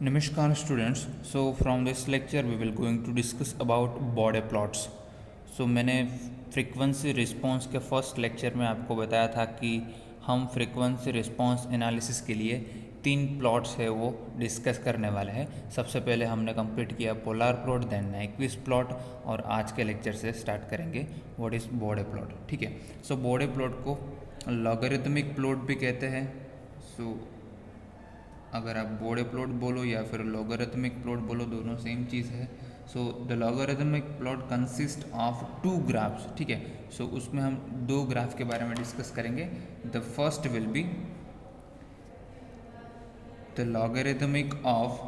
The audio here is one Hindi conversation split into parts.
Namaskar students. So from this lecture we will going to discuss about Bode plots. So मैंने फ्रीक्वेंसी रिस्पॉन्स के फर्स्ट लेक्चर में आपको बताया था कि हम फ्रीक्वेंसी रिस्पॉन्स एनालिसिस के लिए 3 प्लॉट्स है वो डिस्कस करने वाले हैं। सबसे पहले हमने कंप्लीट किया polar plot, then Nyquist plot, और आज के लेक्चर से स्टार्ट करेंगे व्हाट इज़ बोडे प्लॉट। ठीक है, सो बोडे प्लॉट को लॉगरिथमिक प्लॉट भी कहते हैं। सो अगर आप बोडे प्लॉट बोलो या फिर लॉगरिथमिक प्लॉट बोलो, दोनों सेम चीज़ है। So the logarithmic plot consist of 2 graphs. ठीक है, सो उसमें हम 2 ग्राफ के बारे में डिस्कस करेंगे। The first will be the logarithmic of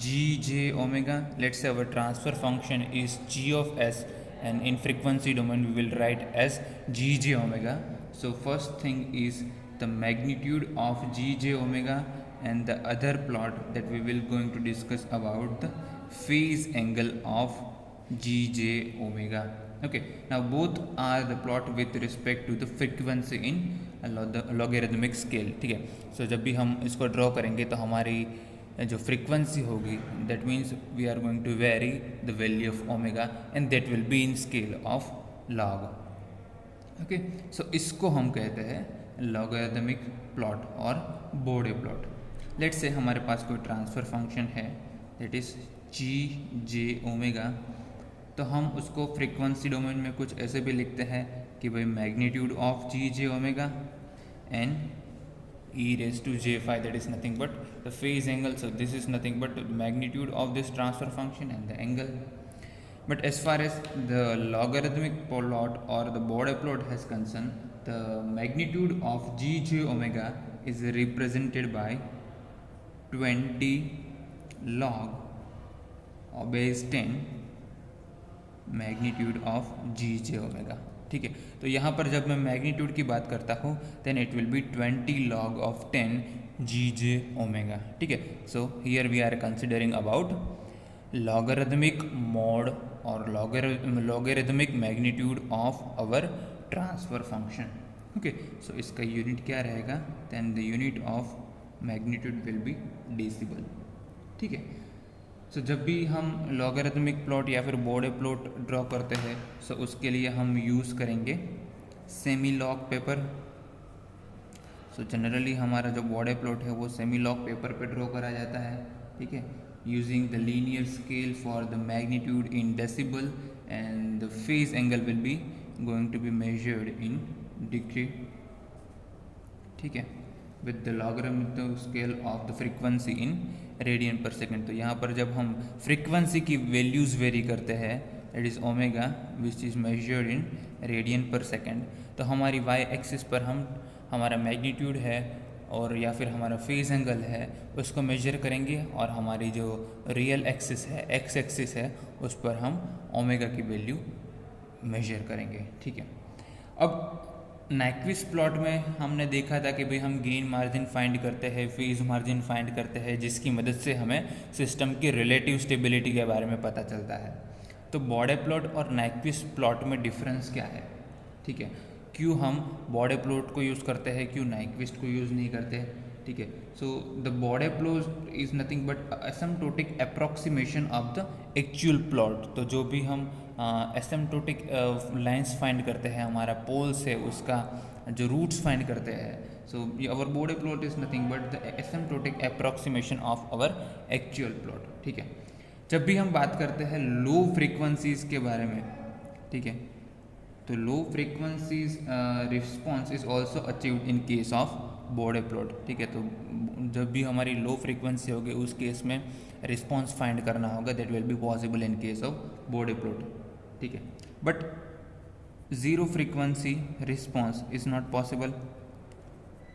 G J omega. Let's say our transfer function is G of S and in frequency domain we will write as gj omega. So first thing is the magnitude of gj omega, and the other plot that we will going to discuss about the phase angle of gj omega. Okay, now both are the plot with respect to the frequency in logarithmic scale. ठीक है, so जब भी हम इसको ड्रॉ करेंगे तो हमारी जो फ्रीक्वेंसी होगी that means we are going to vary the value of omega and that will be in scale of log. Okay, so इसको हम कहते हैं लॉगरिथमिक प्लॉट और बोडे प्लॉट। लेट्स से हमारे पास कोई ट्रांसफ़र फंक्शन है that is G J omega, तो हम उसको फ्रीक्वेंसी डोमेन में कुछ ऐसे भी लिखते हैं कि भाई magnitude of G J omega and e raised to j phi, that is nothing but the phase angle. So this is nothing but magnitude of this transfer function and the angle. But as far as the logarithmic plot or the Bode plot has concerned, the magnitude of gj omega is represented by 20 log or base 10 magnitude of gj omega. ठीक है, तो यहाँ पर जब मैं मैग्नीट्यूड की बात करता हूँ then it will be 20 log of 10 gj omega. ठीक है, so here we are considering about logarithmic mode और logarithmic magnitude of our transfer function. Okay, so इसका यूनिट क्या रहेगा, then the unit of magnitude will be decibel. ठीक है, सो जब भी हम लॉगरिथमिक प्लॉट या फिर बोडे प्लॉट ड्रॉ करते हैं सो उसके लिए हम यूज़ करेंगे semi log paper. So generally हमारा जो बोडे प्लॉट है वो सेमी लॉग पेपर पे ड्रॉ करा जाता है। ठीक है, using the linear scale for the magnitude in decibel and the phase angle will be going to be measured in degree. ठीक है, with the logarithmic scale of the frequency in radian per second. तो यहाँ पर जब हम फ्रीक्वेंसी की वैल्यूज़ वेरी करते हैं that is omega which is measured in radian per second, तो हमारी वाई एक्सिस पर हम हमारा मैग्नीट्यूड है और या फिर हमारा फेज एंगल है उसको मेजर करेंगे, और हमारी जो रियल एक्सिस है एक्स एक्सिस है उस पर हम ओमेगा की वैल्यू मेजर करेंगे। ठीक है, अब नाइक्विस्ट प्लॉट में हमने देखा था कि भाई हम गेन मार्जिन फाइंड करते हैं, फेज मार्जिन फाइंड करते हैं, जिसकी मदद से हमें सिस्टम की रिलेटिव स्टेबिलिटी के बारे में पता चलता है। तो बोडे प्लॉट और नाइक्विस्ट प्लॉट में डिफरेंस क्या है? ठीक है, क्यों हम बोडे प्लॉट को यूज़ करते हैं, क्यों नाइक्विस्ट को यूज़ नहीं करते? ठीक है, so the Bode plot is nothing but asymptotic approximation of the actual plot. तो जो भी हम एसिम्प्टोटिक लाइंस फाइंड करते हैं, हमारा पोल्स है उसका जो रूट्स फाइंड करते हैं, so our Bode plot is nothing but the asymptotic approximation of our actual plot. ठीक है, जब भी हम बात करते हैं लो फ्रीक्वेंसीज के बारे में, ठीक है, तो low frequencies response is also achieved in case of Bode plot. ठीक है, तो जब भी हमारी लो फ्रीक्वेंसी होगी उस केस में रिस्पॉन्स फाइंड करना होगा, that will be possible in case of Bode plot. ठीक है, but zero frequency response is not possible.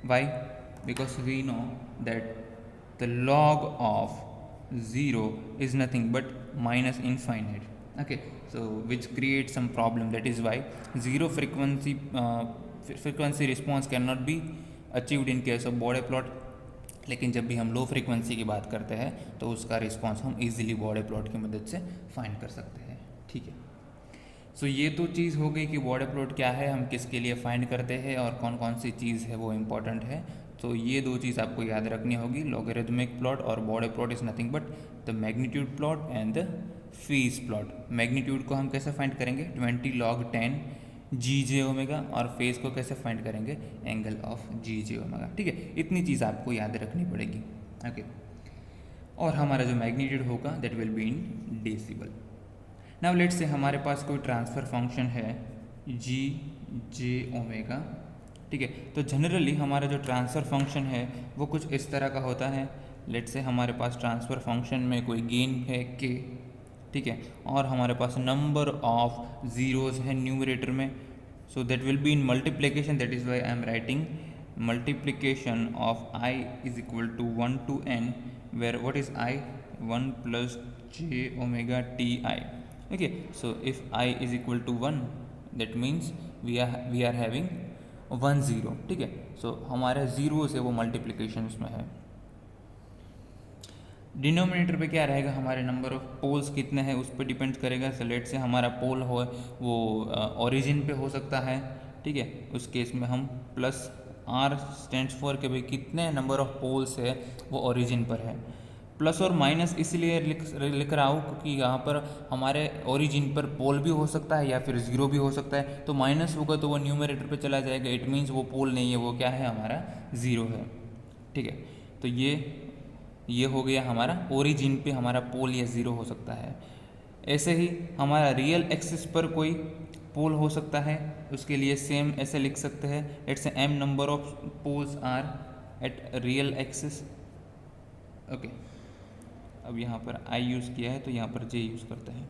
Why? Because we know that the log of zero is nothing but minus infinite. okay, so which creates some problem, that is why zero frequency response cannot be achieved in case of Bode plot। लेकिन जब भी हम लो फ्रीक्वेंसी की बात करते हैं तो उसका रिस्पांस हम इजीली बॉडे प्लॉट की मदद से फाइंड कर सकते हैं। ठीक है, सो ये तो चीज़ हो गई कि बॉडे प्लॉट क्या है, हम किसके लिए फाइंड करते हैं और कौन कौन सी चीज़ है वो इम्पॉर्टेंट है। तो ये दो चीज़ आपको याद रखनी होगी, लॉगरिथमिक प्लॉट और Bode plot is nothing but the magnitude plot and the phase plot. Magnitude को हम कैसे फाइंड करेंगे 20 log 10 जी जे ओमेगा, और फेज को कैसे फाइंड करेंगे angle of G J omega. ठीक है, इतनी चीज़ आपको याद रखनी पड़ेगी। ओके, और हमारा जो मैग्नीट्यूड होगा that will be in decibel. Now let's say हमारे पास कोई ट्रांसफ़र फंक्शन है जी जे ओमेगा। ठीक है, तो जनरली हमारा जो ट्रांसफ़र फंक्शन है वो कुछ इस तरह का होता है। लेट्स से हमारे पास ट्रांसफ़र फंक्शन में कोई गेन है के, ठीक है, और हमारे पास नंबर ऑफ ज़ीरोज़ है न्यूमरेटर में, so that will be in multiplication, that is why I am writing multiplication of i is equal to 1 to n, where what is I 1 plus j omega ti. Okay, so if I is equal to 1 that means we are having 1 0. ठीक है, so हमारे जीरो से वो मल्टीप्लिकेशन में है। डिनोमिनेटर पे क्या रहेगा, हमारे नंबर ऑफ पोल्स कितने हैं उस पर डिपेंड करेगा। सो लेट से हमारा पोल हो वो ओरिजिन पे हो सकता है। ठीक है, उस केस में हम प्लस आर स्टैंड्स फॉर के भाई कितने नंबर ऑफ पोल्स है वो ओरिजिन पर है। प्लस और माइनस इसलिए लिख रहा हूँ क्योंकि यहाँ पर हमारे ओरिजिन पर पोल भी हो सकता है या फिर ज़ीरो भी हो सकता है, तो माइनस होगा तो वो न्यूमरेटर पे चला जाएगा, इट मीन्स वो पोल नहीं है, वो क्या है हमारा ज़ीरो है। ठीक है, तो ये हो गया हमारा ओरिजिन पे हमारा पोल या ज़ीरो हो सकता है। ऐसे ही हमारा रियल एक्सिस पर कोई पोल हो सकता है, उसके लिए सेम ऐसे लिख सकते हैं, let's say m number of poles are at real axis. Okay, अब यहाँ पर i यूज़ किया है तो यहाँ पर j यूज़ करते हैं।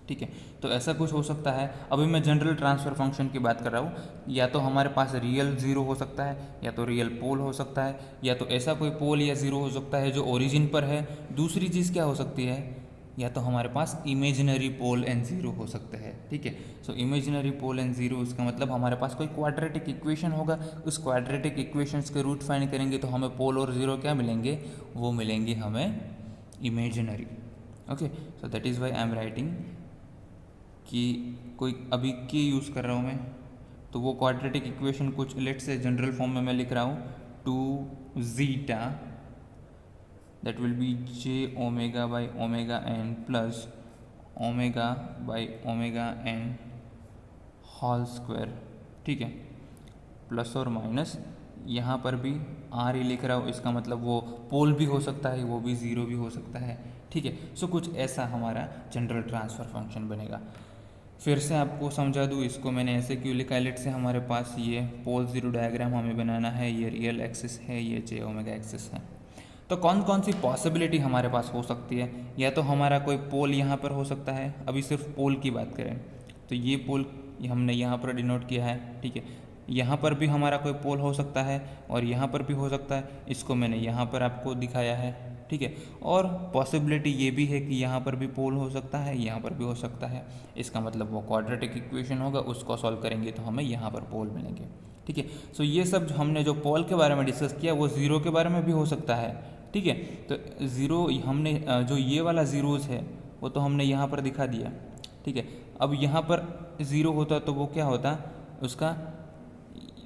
ठीक है, तो ऐसा कुछ हो सकता है। अभी मैं जनरल ट्रांसफ़र फंक्शन की बात कर रहा हूँ, या तो हमारे पास रियल ज़ीरो हो सकता है, या तो रियल पोल हो सकता है, या तो ऐसा कोई पोल या ज़ीरो हो सकता है जो ओरिजिन पर है। दूसरी चीज़ क्या हो सकती है, या तो हमारे पास इमेजिनरी पोल एंड ज़ीरो हो सकते हैं। ठीक है, सो इमेजिनरी पोल एंड ज़ीरो, इसका मतलब हमारे पास कोई क्वाड्रेटिक इक्वेशन होगा, उस क्वाड्रेटिक इक्वेशंस के रूट फाइंड करेंगे तो हमें पोल और ज़ीरो क्या मिलेंगे, वो मिलेंगे हमें imaginary. Okay, so that is why I am writing कि कोई अभी के यूज़ कर रहा हूँ मैं, तो वो क्वाड्रेटिक इक्वेशन कुछ लेट से जनरल फॉर्म में मैं लिख रहा हूँ 2 zeta that will be j omega by omega n plus omega by omega n whole square. ठीक है, प्लस और माइनस, यहाँ पर भी आर ही लिख रहा हूँ, इसका मतलब वो पोल भी हो सकता है, वो भी ज़ीरो भी हो सकता है। ठीक है, सो कुछ ऐसा हमारा जनरल ट्रांसफ़र फंक्शन बनेगा। फिर से आपको समझा दूँ, इसको मैंने ऐसे क्यों लिखा है। लेट से हमारे पास ये पोल ज़ीरो डायग्राम हमें बनाना है, ये रियल एक्सिस है, ये j ओमेगा एक्सिस है। तो कौन कौन सी पॉसिबिलिटी हमारे पास हो सकती है, या तो हमारा कोई पोल यहाँ पर हो सकता है। अभी सिर्फ पोल की बात करें तो ये पोल हमने यहाँ पर डिनोट किया है। ठीक है, यहाँ पर भी हमारा कोई पोल हो सकता है और यहाँ पर भी हो सकता है, इसको मैंने यहाँ पर आपको दिखाया है। ठीक है, और पॉसिबिलिटी ये भी है कि यहाँ पर भी पोल हो सकता है, यहाँ पर भी हो सकता है। इसका मतलब वो क्वाड्रेटिक इक्वेशन होगा, उसको सॉल्व करेंगे तो हमें यहाँ पर पोल मिलेंगे। ठीक है, सो ये सब हमने जो पोल के बारे में डिस्कस किया वो ज़ीरो के बारे में भी हो सकता है। ठीक है, तो ज़ीरो हमने जो ये वाला ज़ीरोज़ है वो तो हमने यहाँ पर दिखा दिया। ठीक है, अब यहाँ पर ज़ीरो होता तो वो क्या होता,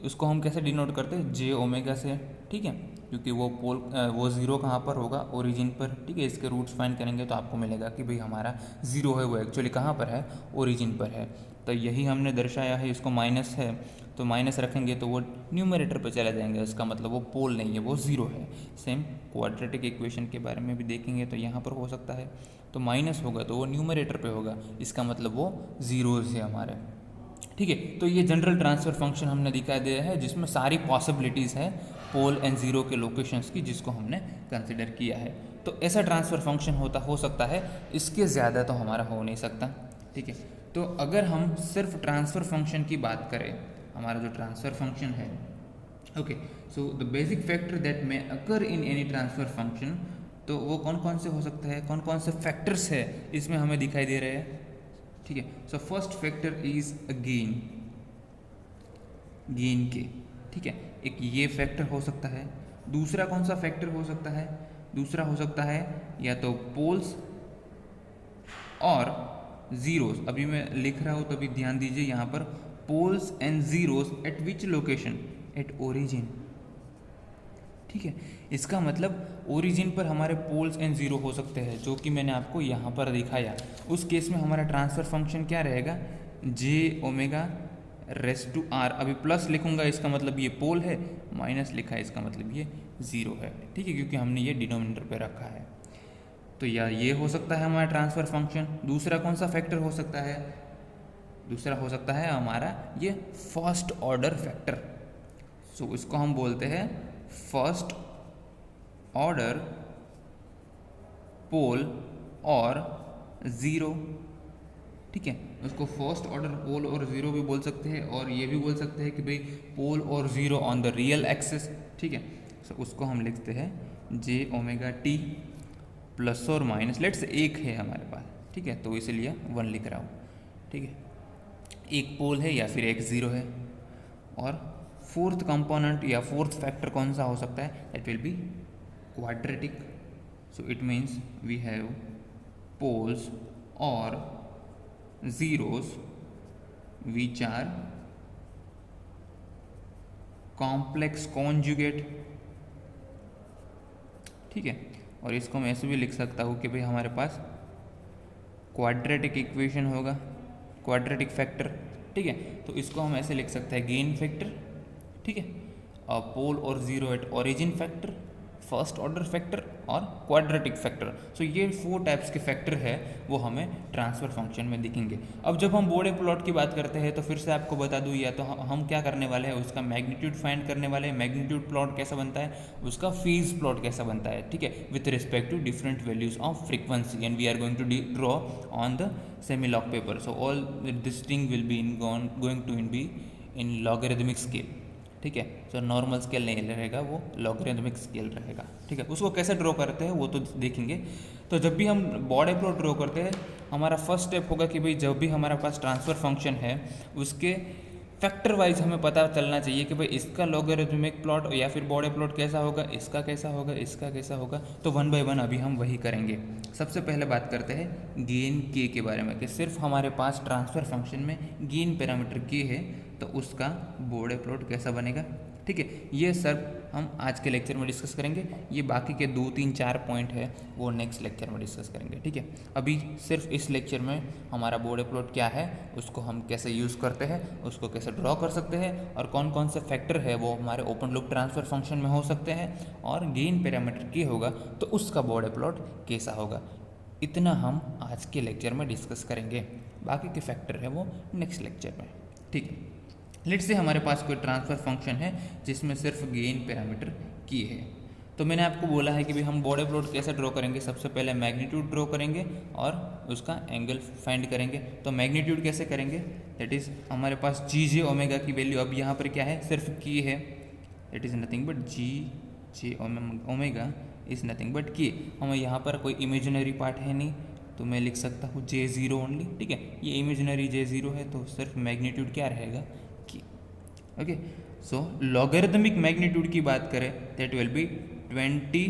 उसको हम कैसे डिनोट करते हैं, जे ओमेगा से। ठीक है, क्योंकि वो ज़ीरो कहाँ पर होगा, ओरिजिन पर। ठीक है, इसके रूट्स फाइंड करेंगे तो आपको मिलेगा कि भाई हमारा ज़ीरो है वो एक्चुअली कहाँ पर है, ओरिजिन पर है। तो यही हमने दर्शाया है, इसको माइनस है तो माइनस रखेंगे तो वो न्यूमरेटर पर चला जाएंगे, इसका मतलब वो पोल नहीं है, वो ज़ीरो है। सेम क्वाड्रेटिक इक्वेशन के बारे में भी देखेंगे तो यहाँ पर हो सकता है, तो माइनस होगा तो वो न्यूमरेटर पे होगा, इसका मतलब वो ज़ीरोज़ है हमारे। ठीक है, तो ये जनरल ट्रांसफ़र फंक्शन हमने दिखा दिया है जिसमें सारी पॉसिबिलिटीज़ है पोल एंड ज़ीरो के लोकेशंस की, जिसको हमने कंसिडर किया है। तो ऐसा ट्रांसफ़र फंक्शन हो सकता है, इसके ज़्यादा तो हमारा हो नहीं सकता। ठीक है, तो अगर हम सिर्फ ट्रांसफ़र फंक्शन की बात करें, हमारा जो ट्रांसफ़र फंक्शन है, okay, so the basic factor that may occur in any transfer function, तो वो कौन कौन से हो सकते हैं, कौन कौन से फैक्टर्स है इसमें हमें दिखाई दे रहे हैं। ठीक है, so first factor is gain के। ठीक है, एक ये फैक्टर हो सकता है। दूसरा कौन सा फैक्टर हो सकता है, दूसरा हो सकता है या तो पोल्स और ज़ीरोज़। अभी मैं लिख रहा हूँ तो अभी ध्यान दीजिए, यहाँ पर poles and zeros at which location, at origin. ठीक है। इसका मतलब ओरिजिन पर हमारे पोल्स एंड ज़ीरो हो सकते हैं, जो कि मैंने आपको यहाँ पर दिखाया। उस केस में हमारा ट्रांसफ़र फंक्शन क्या रहेगा, जे ओमेगा रेस टू आर। अभी प्लस लिखूंगा इसका मतलब ये पोल है, माइनस लिखा है इसका मतलब ये ज़ीरो है, ठीक है, क्योंकि हमने ये डिनोमिनेटर पे रखा है। तो या ये हो सकता है हमारा ट्रांसफ़र फंक्शन। दूसरा कौन सा फैक्टर हो सकता है, दूसरा हो सकता है हमारा ये फर्स्ट ऑर्डर फैक्टर। सो इसको हम बोलते हैं फर्स्ट ऑर्डर पोल और ज़ीरो, ठीक है। उसको फर्स्ट ऑर्डर पोल और ज़ीरो भी बोल सकते हैं, और ये भी बोल सकते हैं कि भाई पोल और zero on the real axis, ठीक है। सो उसको हम लिखते हैं जे ओमेगा टी प्लस और माइनस, लेट्स एक है हमारे पास, ठीक है, तो इसलिए 1 लिख रहा हूँ, ठीक है। एक पोल है या फिर एक ज़ीरो है। और फोर्थ कंपोनेंट या फोर्थ फैक्टर कौन सा हो सकता है, that will be quadratic. So it means we have poles और zeros which are complex conjugate, ठीक है। और इसको मैं ऐसे भी लिख सकता हूँ कि भाई हमारे पास क्वाड्रेटिक इक्वेशन होगा, क्वाड्रेटिक फैक्टर, ठीक है। तो इसको हम ऐसे लिख सकते हैं गेन फैक्टर, ठीक है, पोल और zero at origin factor, first order factor और क्वाड्रेटिक फैक्टर। सो ये 4 टाइप्स के फैक्टर है, वो हमें ट्रांसफ़र फंक्शन में दिखेंगे। अब जब हम बोर्डे प्लॉट की बात करते हैं तो फिर से आपको बता दूँ, या तो हम क्या करने वाले हैं, उसका मैग्नीट्यूड फाइंड करने वाले हैं। मैग्नीट्यूड प्लॉट कैसा बनता है, उसका फेज प्लॉट कैसा बनता है, ठीक है, with respect to different values of frequency, and we are going to draw on the semi log paper. So all this thing will be going to be in logarithmic scale, ठीक है। सो नॉर्मल स्केल नहीं रहेगा, वो लॉगरिथमिक स्केल रहेगा, ठीक है। उसको कैसे ड्रॉ करते हैं वो तो देखेंगे। तो जब भी हम बॉर्डर प्लॉट ड्रॉ करते हैं, हमारा फर्स्ट स्टेप होगा कि भाई जब भी हमारे पास ट्रांसफ़र फंक्शन है, उसके फैक्टर वाइज हमें पता चलना चाहिए कि भाई इसका लॉगरिथमिक प्लॉट या फिर बॉर्डर प्लॉट कैसा होगा, इसका कैसा होगा, इसका कैसा होगा। तो 1 बाय 1 अभी हम वही करेंगे। सबसे पहले बात करते हैं गेन के के बारे में, कि सिर्फ हमारे पास ट्रांसफ़र फंक्शन में गेन पैरामीटर के है, तो उसका बॉर्डर प्लॉट कैसा बनेगा, ठीक है। ये सब हम आज के लेक्चर में डिस्कस करेंगे। ये बाकी के 2, 3, 4 पॉइंट है वो नेक्स्ट लेक्चर में डिस्कस करेंगे, ठीक है। अभी सिर्फ इस लेक्चर में हमारा बॉर्डर प्लॉट क्या है, उसको हम कैसे यूज़ करते हैं, उसको कैसे ड्रॉ कर सकते हैं, और कौन कौन से फैक्टर है वो हमारे ओपन लूप ट्रांसफ़र फंक्शन में हो सकते हैं, और गेन पैरामीटर के होगा तो उसका बॉर्डर प्लॉट कैसा होगा, इतना हम आज के लेक्चर में डिस्कस करेंगे। बाकी के फैक्टर है वो नेक्स्ट लेक्चर में, ठीक है। लेट्स से हमारे पास कोई ट्रांसफ़र फंक्शन है जिसमें सिर्फ गेन पैरामीटर की है। तो मैंने आपको बोला है कि भाई हम बॉर्डर प्लॉट कैसे ड्रॉ करेंगे। सबसे पहले मैग्नीट्यूड ड्रॉ करेंगे और उसका एंगल फाइंड करेंगे। तो मैग्नीट्यूड कैसे करेंगे, दैट इज़ हमारे पास जी जे ओमेगा की वैल्यू अब यहाँ पर क्या है, सिर्फ की है, that is nothing but G J omega is nothing but k. हमें यहाँ पर कोई इमेजिनरी पार्ट है नहीं, तो मैं लिख सकता हूँ जे ज़ीरो ओनली, ठीक है। ये इमेजिनरी जे ज़ीरो है, तो सिर्फ मैग्नीट्यूड क्या रहेगा, ओके। सो लॉगरिथमिक मैग्नीट्यूड की बात करें, that will be 20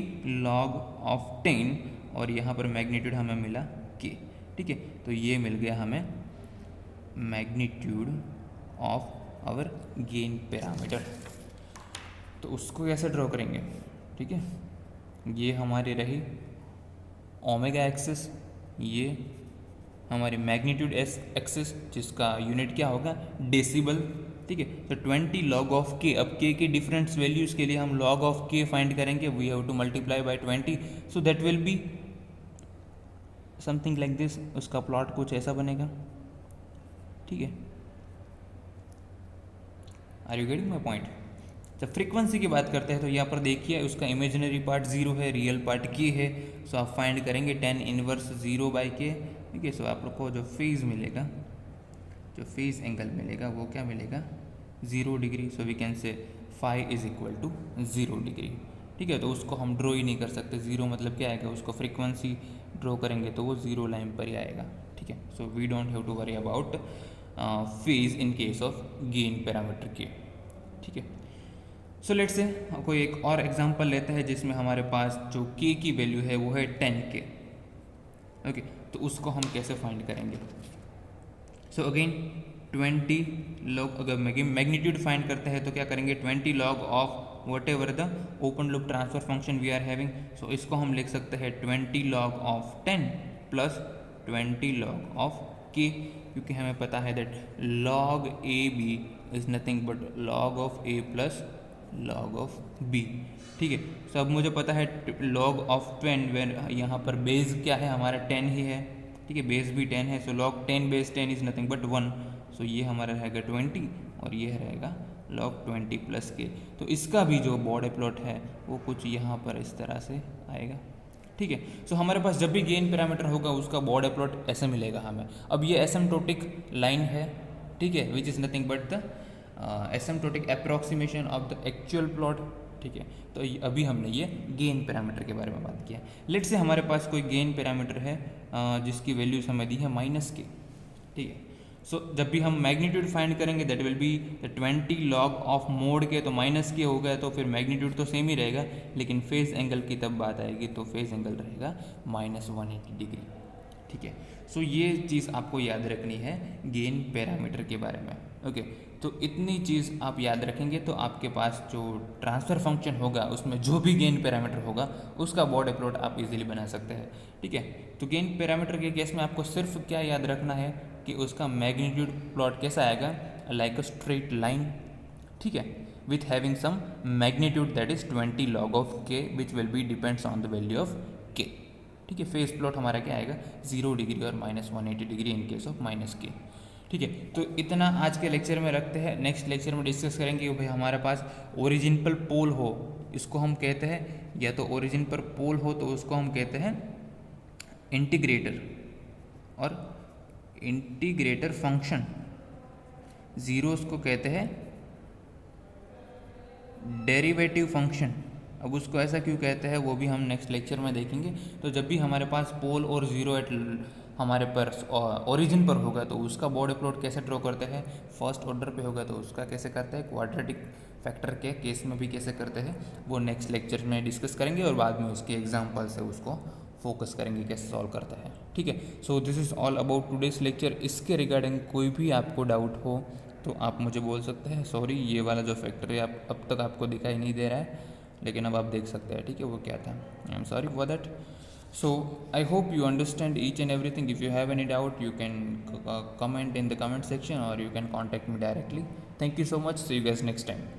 log of 10, और यहाँ पर मैग्नीट्यूड हमें मिला के, ठीक है। तो ये मिल गया हमें magnitude of our gain parameter. तो उसको कैसे ड्रॉ करेंगे, ठीक है। ये हमारी रही ओमेगा एक्सिस, ये हमारी मैग्नीट्यूड एक्सिस, जिसका यूनिट क्या होगा, डेसिबल, ठीक है। तो 20 log ऑफ के, अब के की डिफरेंट वैल्यूज़ के लिए हम log ऑफ के फाइंड करेंगे, we have to multiply by 20, so that will be something like this. उसका प्लॉट कुछ ऐसा बनेगा, ठीक है। Are you getting my point. जब फ्रीक्वेंसी की बात करते हैं तो यहाँ पर देखिए उसका इमेजिनरी पार्ट 0 है, रियल पार्ट के है। सो आप फाइंड करेंगे tan इनवर्स 0 बाई के, ठीक है। सो आप लोग को जो फेज मिलेगा, जो फेज एंगल मिलेगा वो क्या मिलेगा, 0 degree. So we can say phi is equal to 0 degree, ठीक है। तो उसको हम ड्रॉ ही नहीं कर सकते, 0 मतलब क्या आएगा, उसको फ्रीक्वेंसी ड्रॉ करेंगे तो वो 0 लाइन पर ही आएगा, ठीक है। So we don't have to worry about phase in case of gain parameter के, ठीक है। सो लेट्स से कोई एक और एग्जांपल लेते हैं जिसमें हमारे पास जो के की वैल्यू है वो है 10K, ओके। तो उसको हम कैसे फाइंड करेंगे। सो अगेन 20 log, अगर मैग्नीट्यूड फाइंड करते हैं तो क्या करेंगे 20 log of whatever the open loop transfer function we are having. So इसको हम लिख सकते हैं 20 log of 10 plus 20 log of k, क्योंकि हमें पता है that log a b is nothing but log of a plus log of b. ठीक है. सो अब मुझे पता है log ऑफ 10 वेर यहाँ पर बेस क्या है हमारा 10 ही है. ठीक है, बेस भी 10 है. सो log 10 base 10 is nothing but 1. सो ये हमारा रहेगा 20 और ये रहेगा log 20 प्लस के. तो इसका भी जो बॉर्डर प्लॉट है वो कुछ यहाँ पर इस तरह से आएगा. ठीक है. सो हमारे पास जब भी गेन पैरामीटर होगा उसका बॉर्डर प्लॉट ऐसे मिलेगा हमें. अब ये एसिम्प्टोटिक लाइन है. ठीक है, which is nothing but the asymptotic approximation of the actual plot. ठीक है. तो अभी हमने ये गेन पैरामीटर के बारे में बात किया. लेट से हमारे पास कोई गेन पैरामीटर है जिसकी वैल्यूज हमें दी है -k. ठीक है. सो जब भी हम मैग्नीट्यूड फाइंड करेंगे that will be the 20 log of mode के, तो -k हो गया तो फिर मैग्नीट्यूड तो सेम ही रहेगा, लेकिन फेज एंगल की तब बात आएगी तो फेज एंगल रहेगा -180 डिग्री. ठीक है. सो ये चीज़ आपको याद रखनी है गेन पैरामीटर के बारे में. ओके. तो इतनी चीज़ आप याद रखेंगे तो आपके पास जो ट्रांसफ़र फंक्शन होगा उसमें जो भी गेन पैरामीटर होगा उसका बॉर्डर प्लॉट आप इजीली बना सकते हैं. ठीक है. तो गेन पैरामीटर के केस में आपको सिर्फ क्या याद रखना है कि उसका मैग्नीट्यूड प्लॉट कैसा आएगा, लाइक अ स्ट्रेट लाइन. ठीक है, with having some magnitude that is 20 log of k which will be depends on the value of k. ठीक है. फेस प्लॉट हमारा क्या आएगा 0 डिग्री और -180 degree in case of -k. ठीक है. तो इतना आज के लेक्चर में रखते हैं. नेक्स्ट लेक्चर में डिस्कस करेंगे कि भाई हमारे पास ओरिजिन पर पोल हो, इसको हम कहते हैं, या तो ओरिजिन पर पोल हो तो उसको हम कहते हैं इंटीग्रेटर, और इंटीग्रेटर फंक्शन जीरोस को कहते हैं डेरिवेटिव फंक्शन. अब उसको ऐसा क्यों कहते हैं वो भी हम नेक्स्ट लेक्चर में देखेंगे. तो जब भी हमारे पास पोल और जीरो एट हमारे पर ओरिजिन पर होगा तो उसका बॉर्डर प्लॉट कैसे ड्रॉ करते हैं, फर्स्ट ऑर्डर पे होगा तो उसका कैसे करते हैं, क्वाड्रेटिक फैक्टर के केस में भी कैसे करते हैं, वो नेक्स्ट लेक्चर में डिस्कस करेंगे और बाद में उसके एग्जाम्पल से उसको फोकस करेंगे कैसे सॉल्व करता है. ठीक है. So this is all about today's lecture. इसके रिगार्डिंग कोई भी आपको डाउट हो तो आप मुझे बोल सकते हैं. सॉरी, ये वाला जो फैक्टर है आप अब तक आपको दिखाई नहीं दे रहा है, लेकिन अब आप देख सकते हैं. ठीक है, वो क्या था, I am sorry for that. So I hope you understand each and everything. If you have any doubt, you can comment in the comment section or you can contact me directly. Thank you so much. See you guys next time.